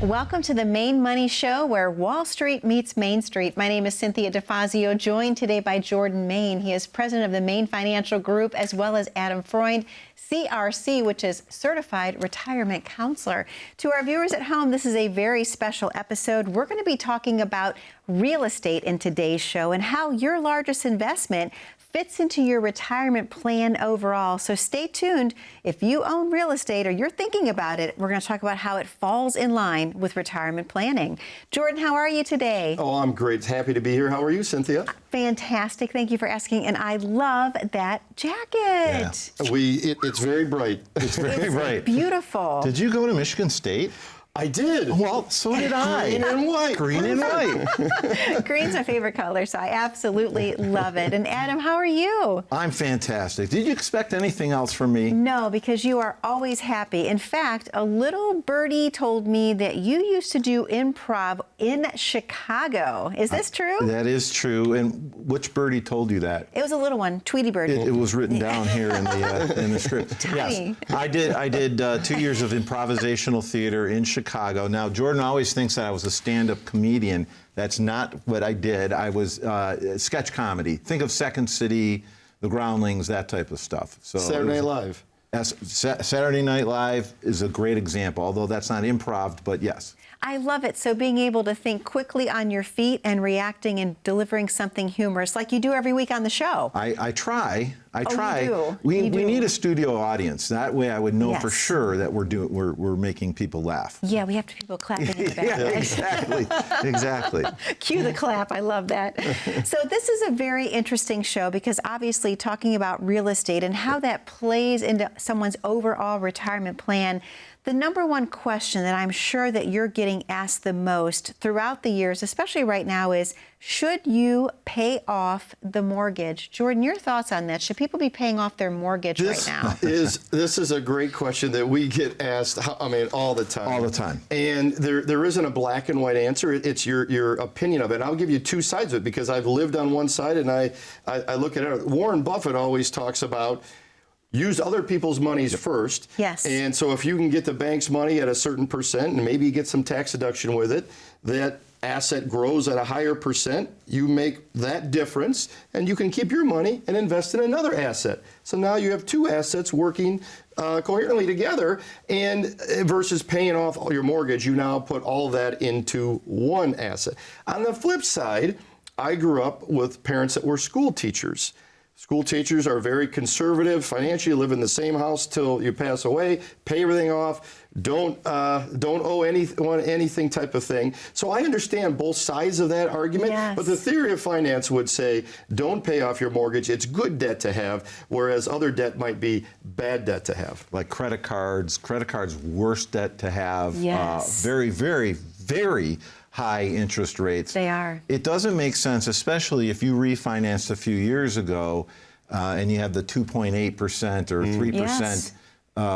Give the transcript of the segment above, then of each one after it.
Welcome to the Maine Money Show, where Wall Street meets Main Street. My name is Cynthia DeFazio, joined today by Jordan Main. He is president of the Maine Financial Group, as well as Adam Freund, CRC, which is Certified Retirement Counselor. To our viewers at home, this is a very special episode. We're going to be talking about real estate in today's show and how your largest investment fits into your retirement plan overall. So stay tuned. If you own real estate or you're thinking about it, we're going to talk about how it falls in line with retirement planning. Jordan, how are you today? Oh, I'm great. Happy to be here. How are you, Cynthia? Fantastic. Thank you for asking. And I love that jacket. Yeah. It's very bright. It's very bright. Beautiful. Did you go to Michigan State? I did. Well, so did I. Green and white. Green and white. Green's my favorite color, so I absolutely love it. And Adam, how are you? I'm fantastic. Did you expect anything else from me? No, because you are always happy. In fact, a little birdie told me that you used to do improv in Chicago. Is this true? That is true. And which birdie told you that? It was a little one, Tweety Bird. It was written down here in the script. Tiny. Yes, I did 2 years of improvisational theater in Chicago. Now, Jordan always thinks that I was a stand-up comedian. That's not what I did. I was sketch comedy. Think of Second City, The Groundlings, that type of stuff. So Saturday Night Live. Saturday Night Live is a great example, although that's not improv, but yes. I love it. So being able to think quickly on your feet and reacting and delivering something humorous like you do every week on the show. I try. You do. We need a studio audience. That way I would know for Yes. sure that we're making people laugh. Yeah, we have people clapping in the back. Yeah, exactly. Cue the clap. I love that. So this is a very interesting show because obviously talking about real estate and how that plays into someone's overall retirement plan. The number one question that I'm sure that you're getting asked the most throughout the years, especially right now, is should you pay off the mortgage? Jordan, your thoughts on that? Should people be paying off their mortgage right now? This is a great question that we get asked, all the time. All the time. And there isn't a black and white answer. It's your opinion of it. And I'll give you two sides of it because I've lived on one side and I look at it. Warren Buffett always talks about use other people's monies first. Yes. And so if you can get the bank's money at a certain percent and maybe you get some tax deduction with it, that asset grows at a higher percent, you make that difference and you can keep your money and invest in another asset. So now you have two assets working coherently together, and versus paying off all your mortgage, you now put all that into one asset. On the flip side, I grew up with parents that were school teachers. School teachers are very conservative financially, live in the same house till you pass away, pay everything off, don't owe anything type of thing. So I understand both sides of that argument, yes. But the theory of finance would say don't pay off your mortgage. It's good debt to have, whereas other debt might be bad debt to have. Like credit cards, worst debt to have. Yes. Very, very, very high interest rates. They are. It doesn't make sense, especially if you refinanced a few years ago and you have the 2.8% or 3% Yes.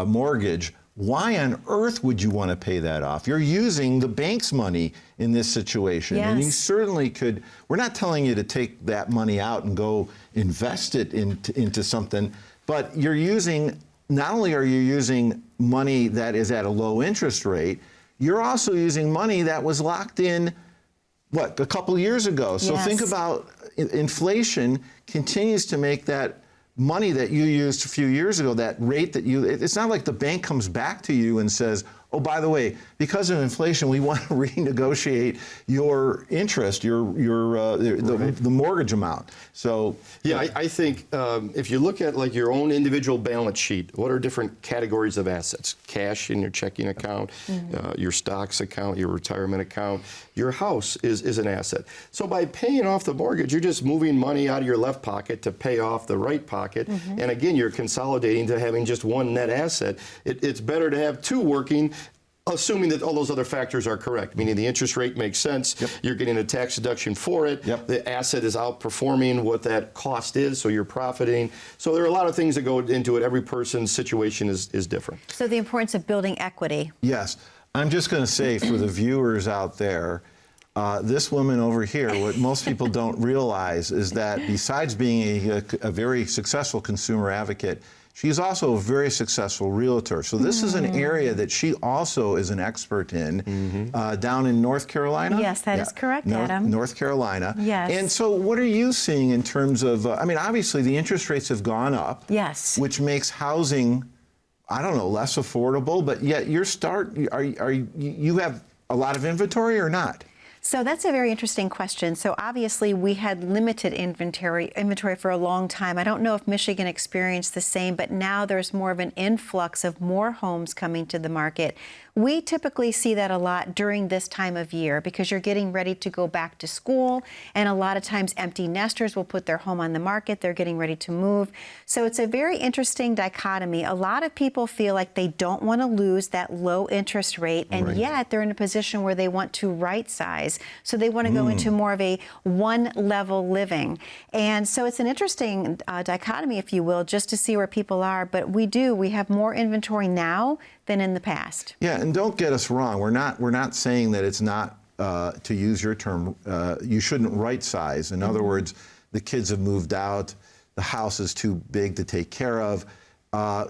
Mortgage. Why on earth would you want to pay that off? You're using the bank's money in this situation. Yes. And you certainly could. We're not telling you to take that money out and go invest it into something, but you're using, not only are you using money that is at a low interest rate, you're also using money that was locked in, a couple years ago. So Yes. think about inflation continues to make that money that you used a few years ago, that rate that it's not like the bank comes back to you and says, oh, by the way, because of inflation, we want to renegotiate your interest, the mortgage amount. So yeah, I think if you look at like your own individual balance sheet, what are different categories of assets? Cash in your checking account, your stocks account, your retirement account. Your house is an asset. So by paying off the mortgage, you're just moving money out of your left pocket to pay off the right pocket. And again, you're consolidating to having just one net asset. It's better to have two working, assuming that all those other factors are correct, meaning the interest rate makes sense, you're getting a tax deduction for it, the asset is outperforming what that cost is, so you're profiting. So there are a lot of things that go into it. Every person's situation is different. So the importance of building equity. Yes. I'm just going to say for the viewers out there, this woman over here, what most people don't realize is that besides being a very successful consumer advocate, She's also a very successful realtor. So this is an area that she also is an expert in, down in North Carolina. Yes, that is correct, Adam. North Carolina. Yes. And so what are you seeing in terms of, I mean, obviously the interest rates have gone up. Yes. Which makes housing, I don't know, less affordable, but yet you have a lot of inventory or not? So that's a very interesting question. So obviously we had limited inventory for a long time. I don't know if Michigan experienced the same, but now there's more of an influx of more homes coming to the market. We typically see that a lot during this time of year because you're getting ready to go back to school, and a lot of times empty nesters will put their home on the market. They're getting ready to move. So it's a very interesting dichotomy. A lot of people feel like they don't want to lose that low interest rate, and yet they're in a position where they want to right size. So they want to go into more of a one-level living. And so it's an interesting dichotomy, if you will, just to see where people are. But we have more inventory now than in the past. Yeah, and don't get us wrong. We're not saying that it's not, to use your term, you shouldn't right size. In other words, the kids have moved out, the house is too big to take care of.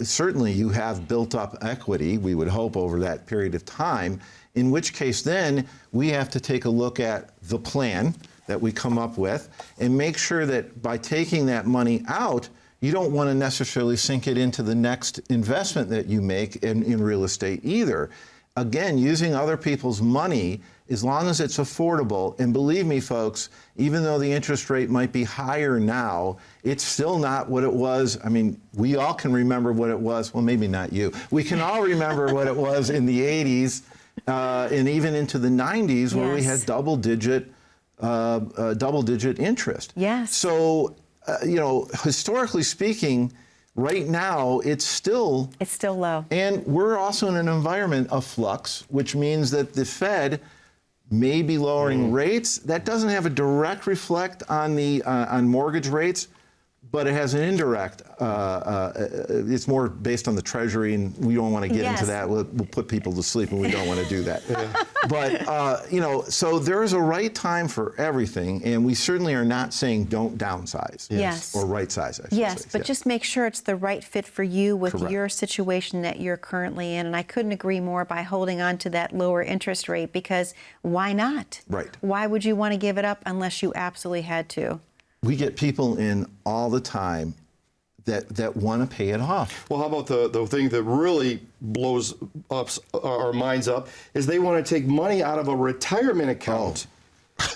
Certainly you have built up equity, we would hope, over that period of time, in which case then we have to take a look at the plan that we come up with and make sure that by taking that money out, you don't want to necessarily sink it into the next investment that you make in real estate either. Again, using other people's money, as long as it's affordable, and believe me, folks, even though the interest rate might be higher now, it's still not what it was. I mean, we all can remember what it was. Well, maybe not you. We can all remember what it was in the 80s and even into the 90s where we had double-digit interest. Yes. So, historically speaking, right now it's still low. And we're also in an environment of flux, which means that the Fed may be lowering rates. That doesn't have a direct reflect on the on mortgage rates, but it has an indirect. It's more based on the Treasury, and we don't want to get into that. We'll put people to sleep, and we don't want to do that. But so there is a right time for everything, and we certainly are not saying don't downsize. Yes. Or right size. I should Yes, say. but just make sure it's the right fit for you with your situation that you're currently in. And I couldn't agree more by holding on to that lower interest rate, because why not? Right. Why would you want to give it up unless you absolutely had to? We get people in all the time that want to pay it off. Well, how about the thing that really blows up our minds up is they want to take money out of a retirement account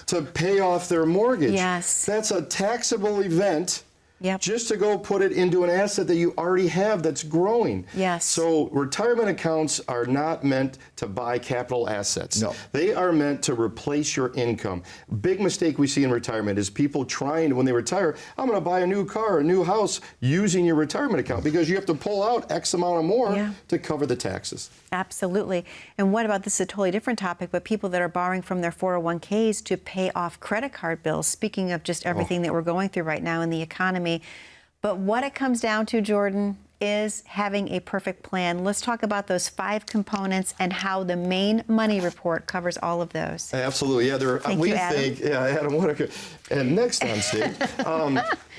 to pay off their mortgage. Yes. That's a taxable event. Yep. Just to go put it into an asset that you already have that's growing. Yes. So retirement accounts are not meant to buy capital assets. No. They are meant to replace your income. Big mistake we see in retirement is people trying to, when they retire, I'm going to buy a new car, a new house, using your retirement account, because you have to pull out X amount or more to cover the taxes. Absolutely. And what about, this is a totally different topic, but people that are borrowing from their 401ks to pay off credit card bills, speaking of just everything that we're going through right now in the economy. But what it comes down to, Jordan, is having a perfect plan. Let's talk about those 5 components and how the main money report covers all of those. Absolutely, yeah. Adam, what a, and next on stage,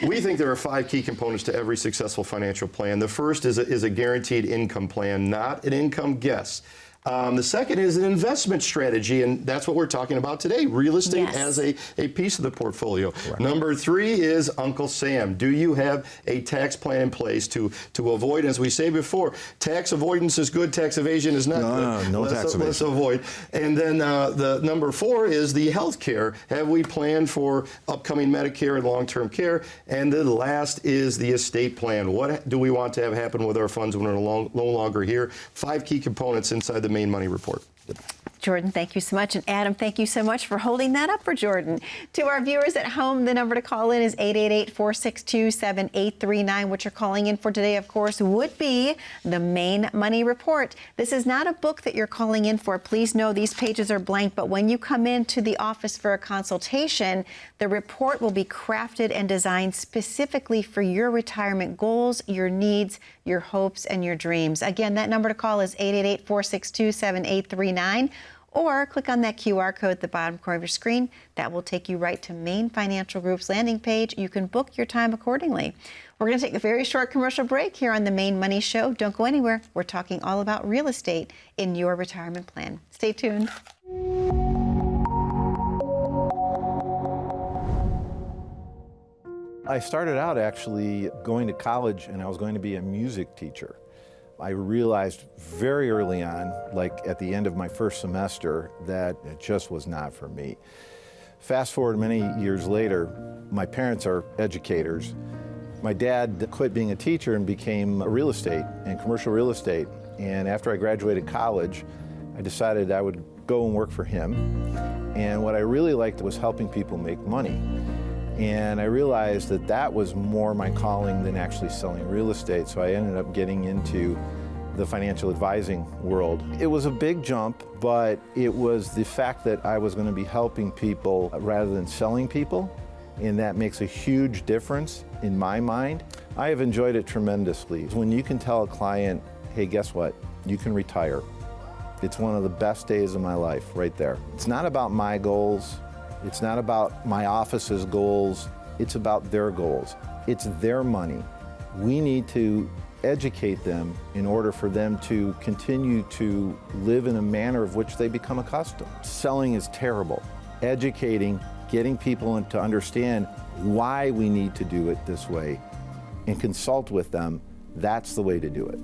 we think there are 5 key components to every successful financial plan. The first is a guaranteed income plan, not an income guess. The second is an investment strategy, and that's what we're talking about today, real estate as a piece of the portfolio. Right. Number 3 is Uncle Sam. Do you have a tax plan in place to avoid, as we say before, tax avoidance is good, tax evasion is not good. No tax evasion. Let's avoid. And then the number 4 is the health care. Have we planned for upcoming Medicare and long-term care? And the last is the estate plan. What do we want to have happen with our funds when we're no longer here? 5 key components inside the main money report. Jordan, thank you so much. And Adam, thank you so much for holding that up for Jordan. To our viewers at home, the number to call in is 888-462-7839. What you're calling in for today, of course, would be the main money report. This is not a book that you're calling in for. Please know these pages are blank, but when you come into the office for a consultation, the report will be crafted and designed specifically for your retirement goals, your needs, your hopes, and your dreams. Again, that number to call is 888-462-7839. or click on that QR code at the bottom corner of your screen. That will take you right to Main Financial Group's landing page. You can book your time accordingly. We're going to take a very short commercial break here on the Main Money Show. Don't go anywhere. We're talking all about real estate in your retirement plan. Stay tuned. I started out actually going to college, and I was going to be a music teacher. I realized very early on, like at the end of my first semester, that it just was not for me. Fast forward many years later, my parents are educators. My dad quit being a teacher and became a real estate and commercial real estate. And after I graduated college, I decided I would go and work for him. And what I really liked was helping people make money. And I realized that that was more my calling than actually selling real estate. So I ended up getting into the financial advising world. It was a big jump, but it was the fact that I was going to be helping people rather than selling people. And that makes a huge difference in my mind. I have enjoyed it tremendously. When you can tell a client, hey, guess what? You can retire. It's one of the best days of my life right there. It's not about my goals. It's not about my office's goals. It's about their goals. It's their money. We need to educate them in order for them to continue to live in a manner of which they become accustomed. Selling is terrible. Educating, getting people to understand why we need to do it this way and consult with them, that's the way to do it.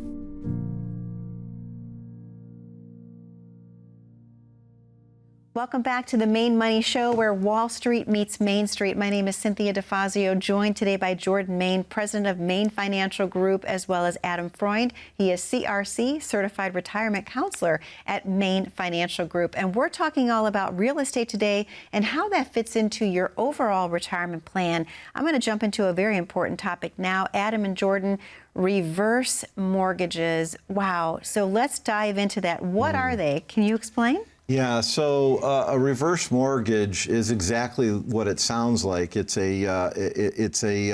Welcome back to the Main Money Show, where Wall Street meets Main Street. My name is Cynthia DeFazio, joined today by Jordan Main, president of Main Financial Group, as well as Adam Freund. He is CRC, Certified Retirement Counselor at Main Financial Group. And we're talking all about real estate today and how that fits into your overall retirement plan. I'm going to jump into a very important topic now. Adam and Jordan, reverse mortgages. Wow. So let's dive into that. What are they? Can you explain? Yeah, so a reverse mortgage is exactly what it sounds like. It's basically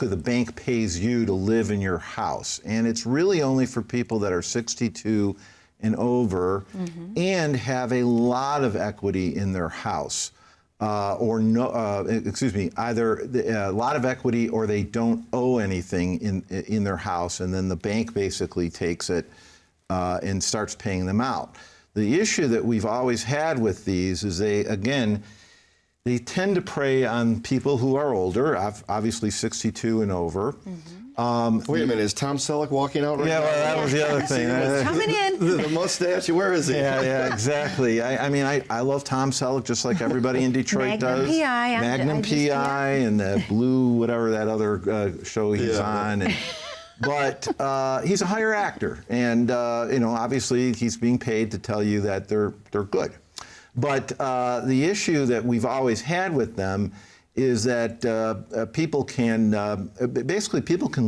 the bank pays you to live in your house, and it's really only for people that are 62 and over and have a lot of equity in their house, either a lot of equity or they don't owe anything in their house, and then the bank basically takes it and starts paying them out. The issue that we've always had with these is they tend to prey on people who are older, obviously 62 and over. Wait a minute, is Tom Selleck walking out right now? Yeah, well, that was the other thing. Coming in. The mustache, where is he? Yeah, exactly. I love Tom Selleck just like everybody in Detroit Magnum does. PI. Magnum PI and the Blue, whatever that other show he's on. But he's a higher actor, and obviously he's being paid to tell you that they're good. But the issue that we've always had with them is that people can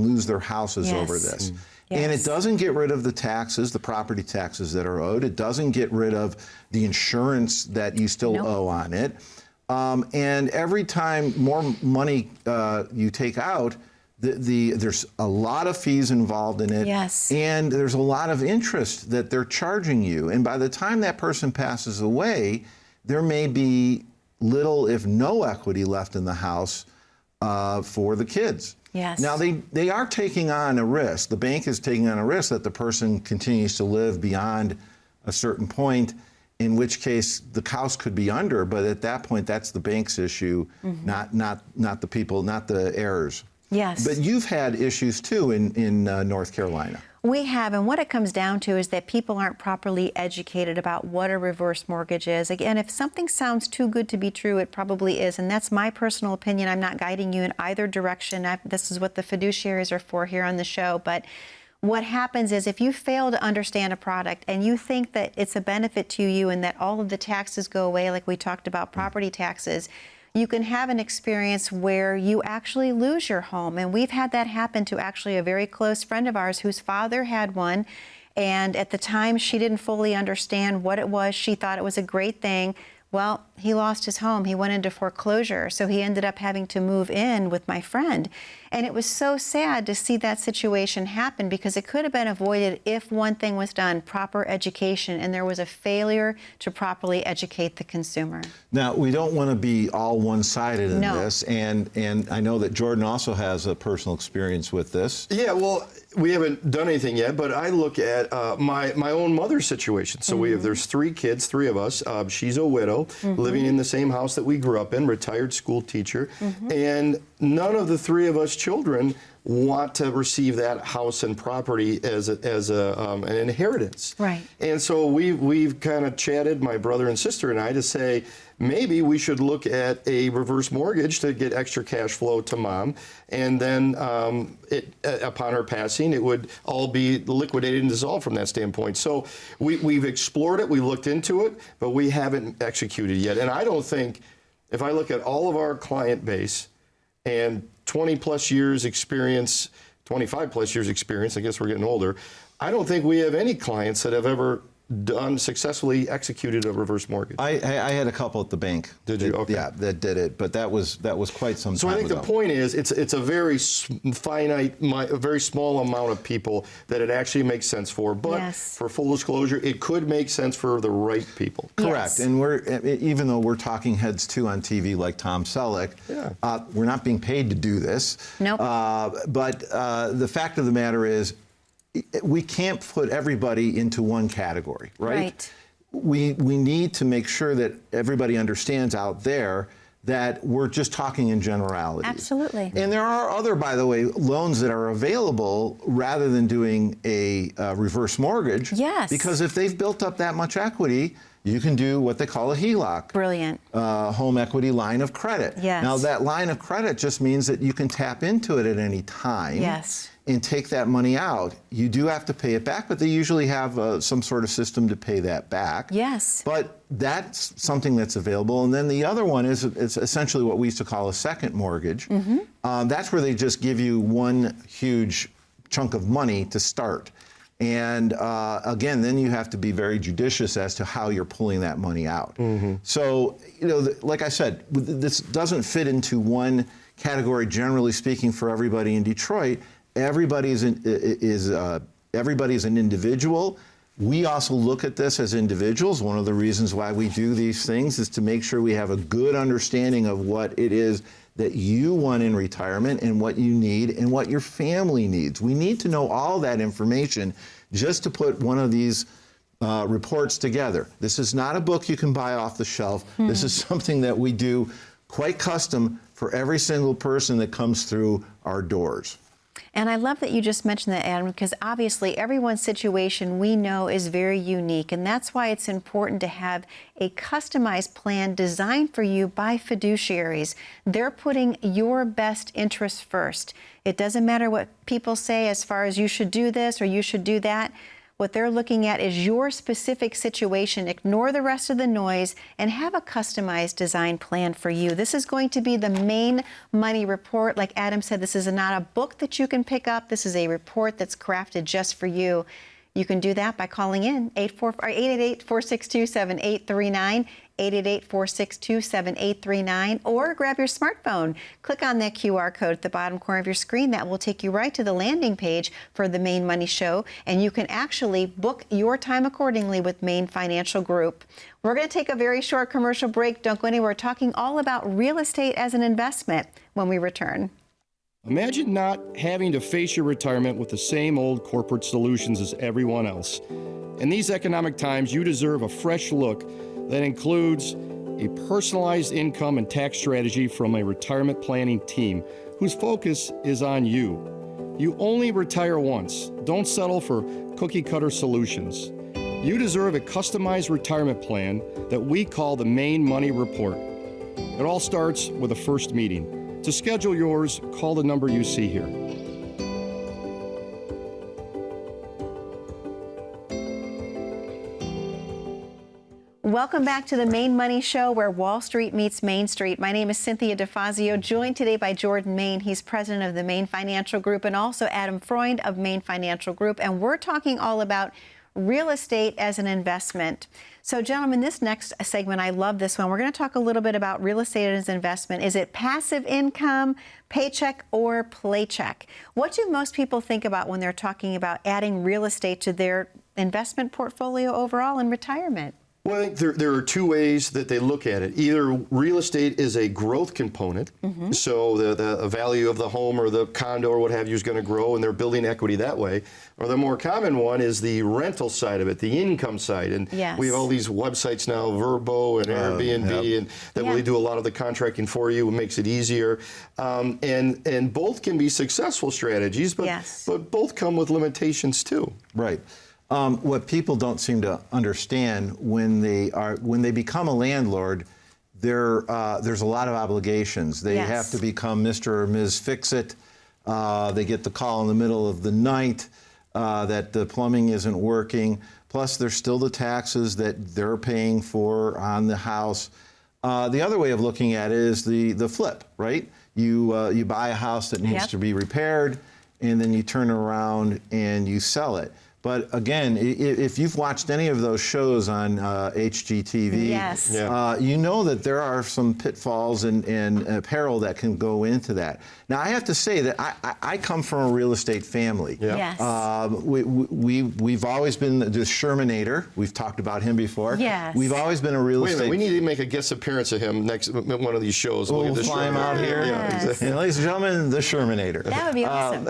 lose their houses over this. And it doesn't get rid of the taxes, the property taxes that are owed. It doesn't get rid of the insurance that you still owe on it. And every time more money you take out, there's a lot of fees involved in it, and there's a lot of interest that they're charging you. And by the time that person passes away, there may be little, if no equity left in the house for the kids. Now, they are taking on a risk. The bank is taking on a risk that the person continues to live beyond a certain point, in which case the house could be under. But at that point, that's the bank's issue, not the people, not the heirs. But you've had issues too in North Carolina. We have, and what it comes down to is that people aren't properly educated about what a reverse mortgage is. Again, if something sounds too good to be true, it probably is, and that's my personal opinion. I'm not guiding you in either direction. This is what the fiduciaries are for here on the show. But what happens is if you fail to understand a product and you think that it's a benefit to you and that all of the taxes go away, like we talked about property taxes, you can have an experience where you actually lose your home. And we've had that happen to actually a very close friend of ours whose father had one. And at the time, she didn't fully understand what it was. She thought it was a great thing. Well, he lost his home. He went into foreclosure. So he ended up having to move in with my friend. And it was so sad to see that situation happen because it could have been avoided if one thing was done, proper education, and there was a failure to properly educate the consumer. Now, we don't want to be all one-sided in No. this, and I know that Jordan also has a personal experience with this. Yeah, well, we haven't done anything yet, but I look at my own mother's situation. So there's 3 kids, 3 of us. She's a widow, living in the same house that we grew up in, retired school teacher, and none of the 3 of us children want to receive that house and property as an inheritance. Right. And so we've kind of chatted, my brother and sister and I, to say maybe we should look at a reverse mortgage to get extra cash flow to mom, and then upon her passing, it would all be liquidated and dissolved from that standpoint. So we've explored it, we looked into it, but we haven't executed yet. And I don't think, if I look at all of our client base and 20 plus years experience, 25 plus years experience, I guess we're getting older, I don't think we have any clients that have ever successfully executed a reverse mortgage. I had a couple at the bank. Did you? Okay. Yeah, that did it, but that was quite some time So I think ago. the point is, it's a very finite, a very small amount of people that it actually makes sense for. But Yes. for full disclosure, it could make sense for the right people. Correct, Yes. and even though we're talking heads too on TV like Tom Selleck, we're not being paid to do this. Nope. But the fact of the matter is, we can't put everybody into one category, right? Right. We need to make sure that everybody understands out there that we're just talking in generalities. Absolutely. And there are other, by the way, loans that are available rather than doing a reverse mortgage. Yes. Because if they've built up that much equity, you can do what they call a HELOC. Brilliant. Home equity line of credit. Yes. Now, that line of credit just means that you can tap into it at any time. Yes. And take that money out. You do have to pay it back, but they usually have some sort of system to pay that back. Yes. But that's something that's available. And then the other one is it's essentially what we used to call a second mortgage. That's where they just give you one huge chunk of money to start. And again, then you have to be very judicious as to how you're pulling that money out. So, like I said, this doesn't fit into one category, generally speaking, for everybody in Detroit. Everybody's an individual. We also look at this as individuals. One of the reasons why we do these things is to make sure we have a good understanding of what it is that you want in retirement and what you need and what your family needs. We need to know all that information just to put one of these reports together. This is not a book you can buy off the shelf. This is something that we do quite custom for every single person that comes through our doors. And I love that you just mentioned that, Adam, because obviously everyone's situation we know is very unique. And that's why it's important to have a customized plan designed for you by fiduciaries. They're putting your best interests first. It doesn't matter what people say as far as you should do this or you should do that. What they're looking at is your specific situation. Ignore the rest of the noise and have a customized design plan for you. This is going to be the Maine Money Report. Like Adam said, this is not a book that you can pick up. This is a report that's crafted just for you. You can do that by calling in 888-462-7839, 888-462-7839, or grab your smartphone. Click on that QR code at the bottom corner of your screen. That will take you right to the landing page for the Maine Money Show, and you can actually book your time accordingly with Maine Financial Group. We're going to take a very short commercial break. Don't go anywhere. We're talking all about real estate as an investment when we return. Imagine not having to face your retirement with the same old corporate solutions as everyone else. In these economic times, you deserve a fresh look that includes a personalized income and tax strategy from a retirement planning team whose focus is on you. You only retire once. Don't settle for cookie-cutter solutions. You deserve a customized retirement plan that we call the Maine Money Report. It all starts with a first meeting. To schedule yours, call the number you see here. Welcome back to the Maine Money Show, where Wall Street meets Main Street. My name is Cynthia DeFazio, joined today by Jordan Maine. He's president of the Maine Financial Group, and also Adam Freund of Maine Financial Group. And we're talking all about real estate as an investment. So, gentlemen, this next segment, I love this one. We're going to talk a little bit about real estate as an investment. Is it passive income, paycheck, or playcheck? What do most people think about when they're talking about adding real estate to their investment portfolio overall in retirement? Well, I think there are two ways that they look at it. Either real estate is a growth component, so the value of the home or the condo or what have you is going to grow, and they're building equity that way. Or the more common one is the rental side of it, the income side. And we have all these websites now, Verbo and Airbnb, and that really do a lot of the contracting for you and makes it easier. And both can be successful strategies, but both come with limitations too. Right. What people don't seem to understand when they become a landlord, there's a lot of obligations. They have to become Mr. or Ms. Fix-It. They get the call in the middle of the night that the plumbing isn't working. Plus, there's still the taxes that they're paying for on the house. The other way of looking at it is the flip, right? You buy a house that needs to be repaired, and then you turn around and you sell it. But again, if you've watched any of those shows on HGTV, you know that there are some pitfalls and peril that can go into that. Now, I have to say that I come from a real estate family. We've always been the Shermanator. We've talked about him before. We've always been a real estate. Wait a minute, we need to make a guest appearance of him next one of these shows. We'll fly him out here. And ladies and gentlemen, the Shermanator. That would be awesome.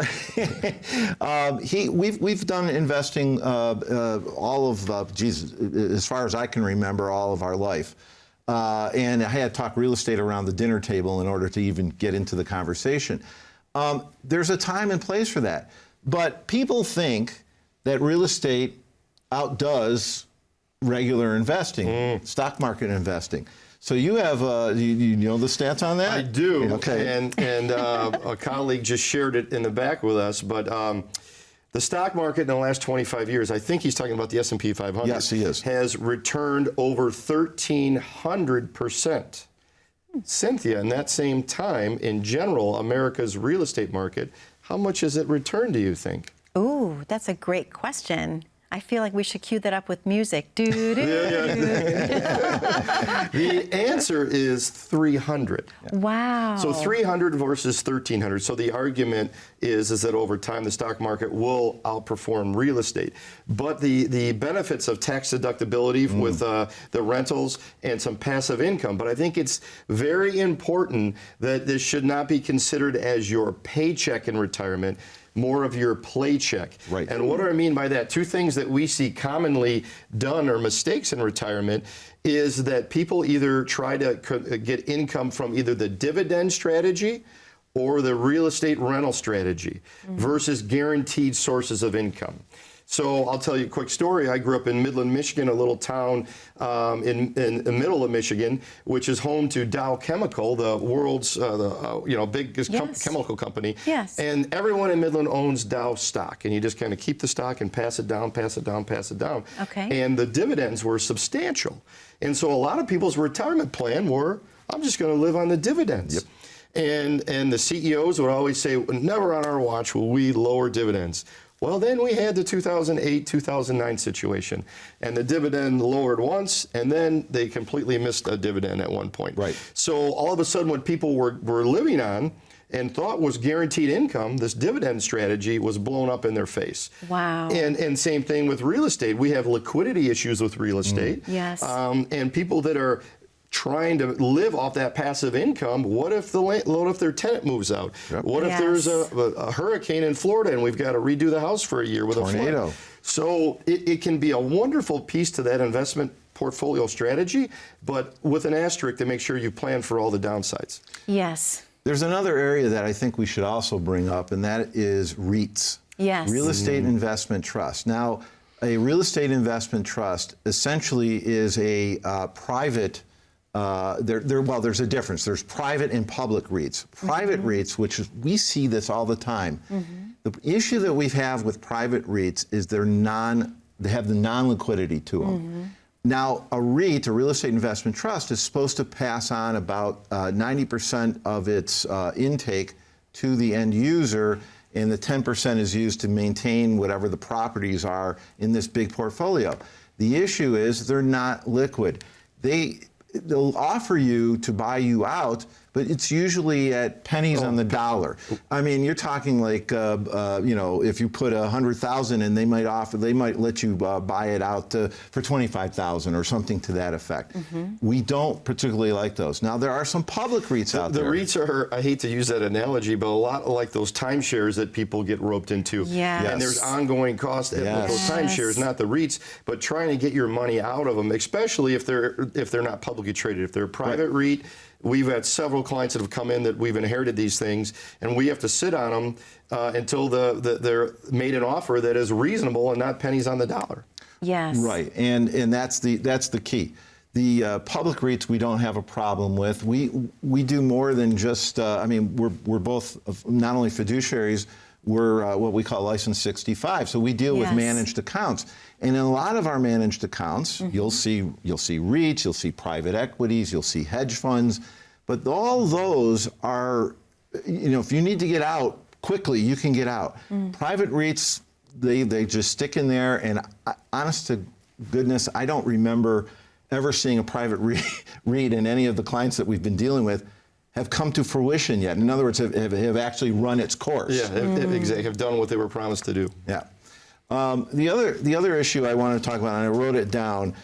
We've done investing all of, as far as I can remember, all of our life. And I had to talk real estate around the dinner table in order to even get into the conversation. There's a time and place for that. But people think that real estate outdoes regular investing, stock market investing. So you have, you know the stats on that? I do. Okay. And a colleague just shared it in the back with us, but the stock market in the last 25 years, I think he's talking about the S&P 500. Yes, he is. Has returned over 1,300%. Cynthia, in that same time, in general, America's real estate market, how much has it returned, do you think? Ooh, that's a great question. I feel like we should cue that up with music. The answer is 300. Wow. So 300 versus 1,300. So the argument is that over time the stock market will outperform real estate. But the benefits of tax deductibility with the rentals and some passive income. But I think it's very important that this should not be considered as your paycheck in retirement, more of your playcheck. Right. And what do I mean by that? Two things that we see commonly done or mistakes in retirement is that people either try to get income from either the dividend strategy or the real estate rental strategy versus guaranteed sources of income. So I'll tell you a quick story. I grew up in Midland, Michigan, a little town in the middle of Michigan, which is home to Dow Chemical, the world's biggest chemical company. Yes. And everyone in Midland owns Dow stock, and you just kind of keep the stock and pass it down, pass it down, pass it down. Okay. And the dividends were substantial. And so a lot of people's retirement plan were, I'm just going to live on the dividends. Yep. And the CEOs would always say, never on our watch will we lower dividends. Well, then we had the 2008, 2009 situation, and the dividend lowered once, and then they completely missed a dividend at one point. Right. So all of a sudden, what people were living on and thought was guaranteed income, this dividend strategy was blown up in their face. Wow. And same thing with real estate. We have liquidity issues with real estate. Yes. And people that are trying to live off that passive income, what if their tenant moves out? Yep. What if there's a hurricane in Florida and we've got to redo the house for a year with tornado. A flood? So it can be a wonderful piece to that investment portfolio strategy, but with an asterisk to make sure you plan for all the downsides. Yes. There's another area that I think we should also bring up, and that is REITs. Yes. Real Estate Investment Trust. Now, a real estate investment trust essentially is a private. There's a difference. There's private and public REITs. Private REITs, which we see this all the time. The issue that we have with private REITs is they have the non-liquidity to them. Now, a REIT, a real estate investment trust, is supposed to pass on about 90% of its intake to the end user and the 10% is used to maintain whatever the properties are in this big portfolio. The issue is they're not liquid. They'll offer you to buy you out, but it's usually at pennies on the dollar. I mean, you're talking like, if you put 100,000 and they might let you buy it out for 25,000 or something to that effect. We don't particularly like those. Now, there are some public REITs out there. The REITs are, I hate to use that analogy, but a lot like those timeshares that people get roped into. Yes. And there's ongoing costs with those timeshares, not the REITs, but trying to get your money out of them, especially if they're not publicly traded. If they're a private REIT, we've had several clients that have come in that we've inherited these things, and we have to sit on them until they're made an offer that is reasonable and not pennies on the dollar. Yes. Right, and that's the key. The public REITs we don't have a problem with. We do more than just. We're both not only fiduciaries. We're what we call License 65, so we deal with managed accounts. And in a lot of our managed accounts, you'll see REITs, you'll see private equities, you'll see hedge funds, but all those are, if you need to get out quickly, you can get out. Private REITs, they just stick in there, and honest to goodness, I don't remember ever seeing a private REIT in any of the clients that we've been dealing with have come to fruition yet. In other words, have actually run its course. Yeah, exactly. Have done what they were promised to do. Yeah. The other issue I want to talk about, and I wrote it down,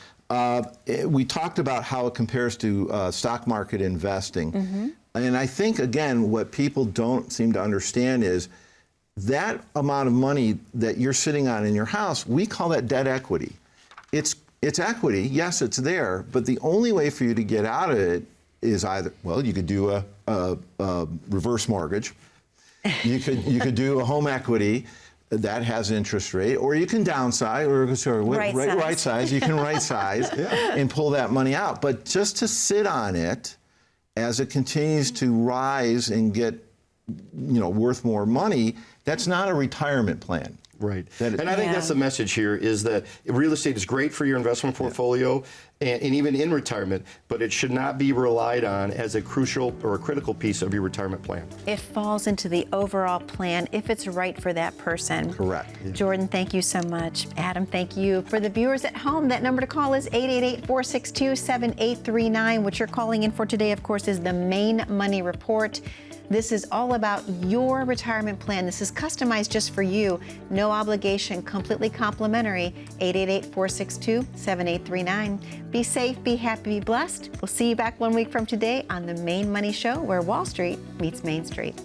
we talked about how it compares to stock market investing. And I think, again, what people don't seem to understand is that amount of money that you're sitting on in your house, we call that debt equity. It's equity, yes, it's there, but the only way for you to get out of it is either, well, you could do a reverse mortgage, you could do a home equity that has interest rate, or you can downsize, or right size. You can right size and pull that money out. But just to sit on it as it continues to rise and get, worth more money, that's not a retirement plan. Right. And I think that's the message here, is that real estate is great for your investment portfolio and even in retirement, but it should not be relied on as a crucial or a critical piece of your retirement plan. It falls into the overall plan if it's right for that person. Correct. Jordan, thank you so much. Adam, thank you. For the viewers at home, that number to call is 888-462-7839. What you're calling in for today, of course, is the Main Money Report. This is all about your retirement plan. This is customized just for you. No obligation, completely complimentary. 888-462-7839. Be safe, be happy, be blessed. We'll see you back 1 week from today on the Main Money Show, where Wall Street meets Main Street.